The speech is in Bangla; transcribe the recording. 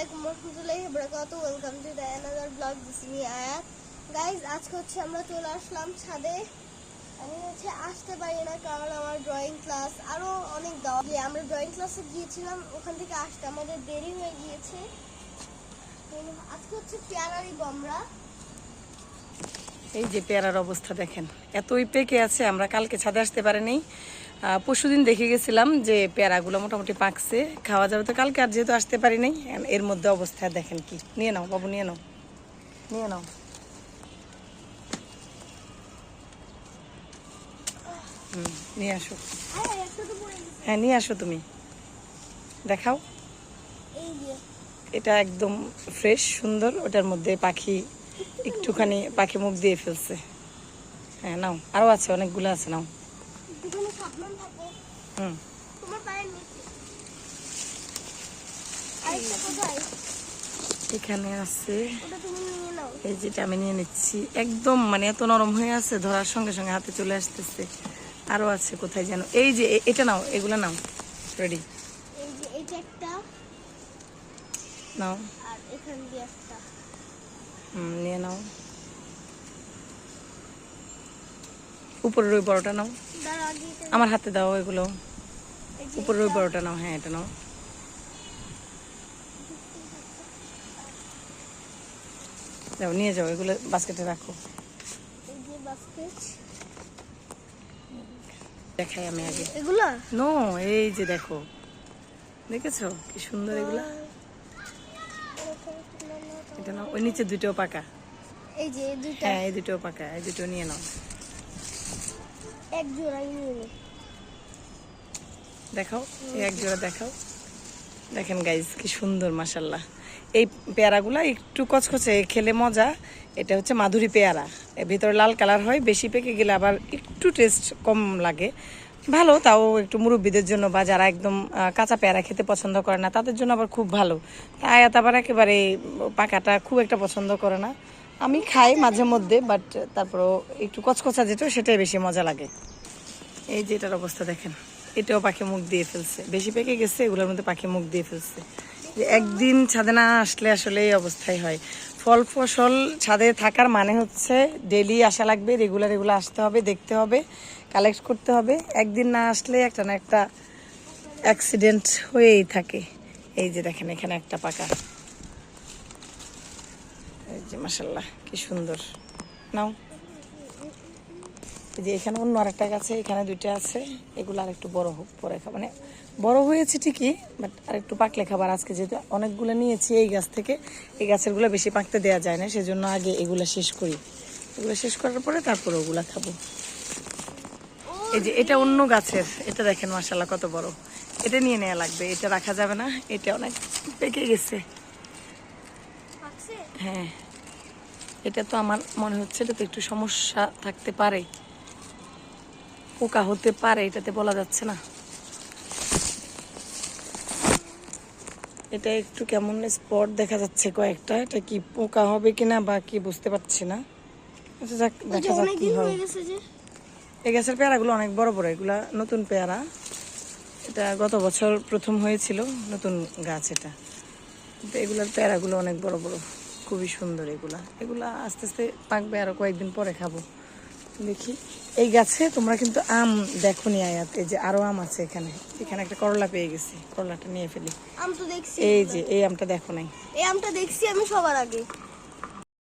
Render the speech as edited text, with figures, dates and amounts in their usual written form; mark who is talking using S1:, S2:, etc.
S1: আলাইকুম ওয়া বারাকাতুহু। Welcome to the another blog. This is me আয়াত। গাইস, আজকে আমরা চলে আসলাম ছাদে। আমি আসতে পারি না কারণ আমার ড্রয়িং ক্লাস আরো অনেক দাও। আমরা ড্রয়িং ক্লাসে গিয়েছিলাম, ওখান থেকে আসতে আমাদের দেরি হয়ে গিয়েছে। আজকে পেয়ারারি বমরা।
S2: এই যে পেয়ারার অবস্থা দেখেন, এতই পেকে আছে। আমরা কালকে ছাদে আসতে পারিনি, পরশুদিন দেখে গেছিলাম যে পেয়ারাগুলো মোটামুটি পাকছে, খাওয়া যাবে। তো কালকে আর যেহেতু আসতে পারিনি, এর মধ্যে অবস্থা দেখেন কি। নিয়ে নাও বাবু, নিয়ে নাও, নিয়ে নাও। নিয়ে আসো। হ্যাঁ, নিয়ে আসো, তুমি দেখাও। এটা একদম ফ্রেশ সুন্দর। ওটার মধ্যে পাখি একটুখানি পাখি মুখ দিয়ে ফেলছে। হ্যাঁ নাও, আরো আছে, অনেকগুলো আছে, নাও। এখানে আছে, এই যেটা আমি নিয়ে নিচ্ছি। একদম মানে এত নরম হয়ে আছে, ধরার সঙ্গে সঙ্গে হাতে চলে আসতেছে। আরো আছে কোথায় যেন। এই যে এটা নাও, এগুলো নাও, রেডি নাও। নিয়ে নাও। উপরের ওই বড়টা নাও, আমার হাতে দাও। এগুলো উপরের ওই বড়টা নাও। হ্যাঁ, এটা নাও। যাও, নিয়ে যাও, এগুলো বাস্কেটে রাখো। দেখাই আমি আগে
S1: এগুলা।
S2: নো, এই যে দেখো, দেখেছো কি সুন্দর এগুলা। এটা নাও। ওই নিচে দুটোও পাকা।
S1: এই যে দুইটা।
S2: হ্যাঁ, এই দুটোও পাকা। এই দুটো নিয়ে নাও।
S1: এক জোড়াই নিয়ে নে।
S2: দেখাও, এই এক জোড়া দেখাও। দেখেন গাইজ কি সুন্দর, মাশাল্লাহ। এই পেয়ারাগুলা একটু কচকচে, খেলে মজা। এটা হচ্ছে মাধুরী পেয়ারা। এর ভিতরে লাল কালার হয়, বেশি পেকে গেলে আবার একটু টেস্ট কম লাগে। ভালো, তাও একটু মুরব্বীদের জন্য বা যারা একদম কাঁচা পেয়ারা খেতে পছন্দ করে না তাদের জন্য আবার খুব ভালো। আয়াত আবার একেবারে পাকাটা খুব একটা পছন্দ করে না। আমি খাই মাঝে মধ্যে, বাট তারপরও একটু কচকচা যেটা সেটাই বেশি মজা লাগে। এই যে এটার অবস্থা দেখেন, এটাও পাখি মুখ দিয়ে ফেলছে। বেশি পেকে গেছে, এগুলোর মধ্যে পাখি মুখ দিয়ে ফেলছে। যে একদিন ছাদে না আসলে আসলে এই অবস্থাই হয়। ফল ফসল ছাদে থাকার মানে হচ্ছে ডেলি আসা লাগবে, রেগুলার আসতে হবে, দেখতে হবে, কালেক্ট করতে হবে। একদিন না আসলে একটা না একটা অ্যাক্সিডেন্ট হয়েই থাকে। এই যে দেখেন, এখানে একটা পাকা। এই যে মাশাল্লাহ কি সুন্দর। নাও। যে এখানে অন্য আরেকটা গাছে, এখানে দুইটা আছে। এগুলো আর একটু বড় হোক, পরে খাবো। মানে বড় হয়েছে ঠিকই, বাট আর একটু পাকলে খাবার। আজকে যেহেতু অনেকগুলো নিয়েছি এই গাছ থেকে, এই গাছেরগুলো বেশি পাকতে দেওয়া যায় না, সেজন্য আগে এগুলো শেষ করি। এগুলো শেষ করার পরে তারপরে ওগুলা খাবো। এই যে এটা অন্য গাছের, এটা দেখেন মাশাল্লাহ কত বড়। এটা নিয়ে নেওয়া লাগবে, এটা রাখা যাবে না, এটা অনেক পেকে গেছে। হ্যাঁ, এটা তো আমার মনে হচ্ছে এটা তো একটু সমস্যা থাকতে পারে, পোকা হতে পারে, এটাতে বলা যাচ্ছে না। এটা একটু কেমন স্পট দেখা যাচ্ছে কয়েকটা। এটা কি পোকা হবে কিনা বা কি বুঝতে পারছি না। আচ্ছা যাক, দেখা যাক কি হয়। এই গাছের পেয়ারাগুলো অনেক বড় বড়, এগুলা নতুন পেয়ারা। এটা গত বছর প্রথম হয়েছিল, নতুন গাছ এটা। কিন্তু এগুলার পেয়ারাগুলো অনেক বড় বড়, খুবই সুন্দর। এগুলা আস্তে আস্তে পাকবে, আরো কয়েকদিন পরে খাবো। দেখি এই গাছে তোমরা কিন্তু আম দেখো নি আয়াত। এই যে আরো আম আছে এখানে। এখানে একটা করলা পেয়ে গেছি, করলাটা নিয়ে ফেলি।
S1: আম তো দেখছি।
S2: এই যে এই আমটা দেখো নাই?
S1: এই আমটা দেখছি আমি সবার আগে।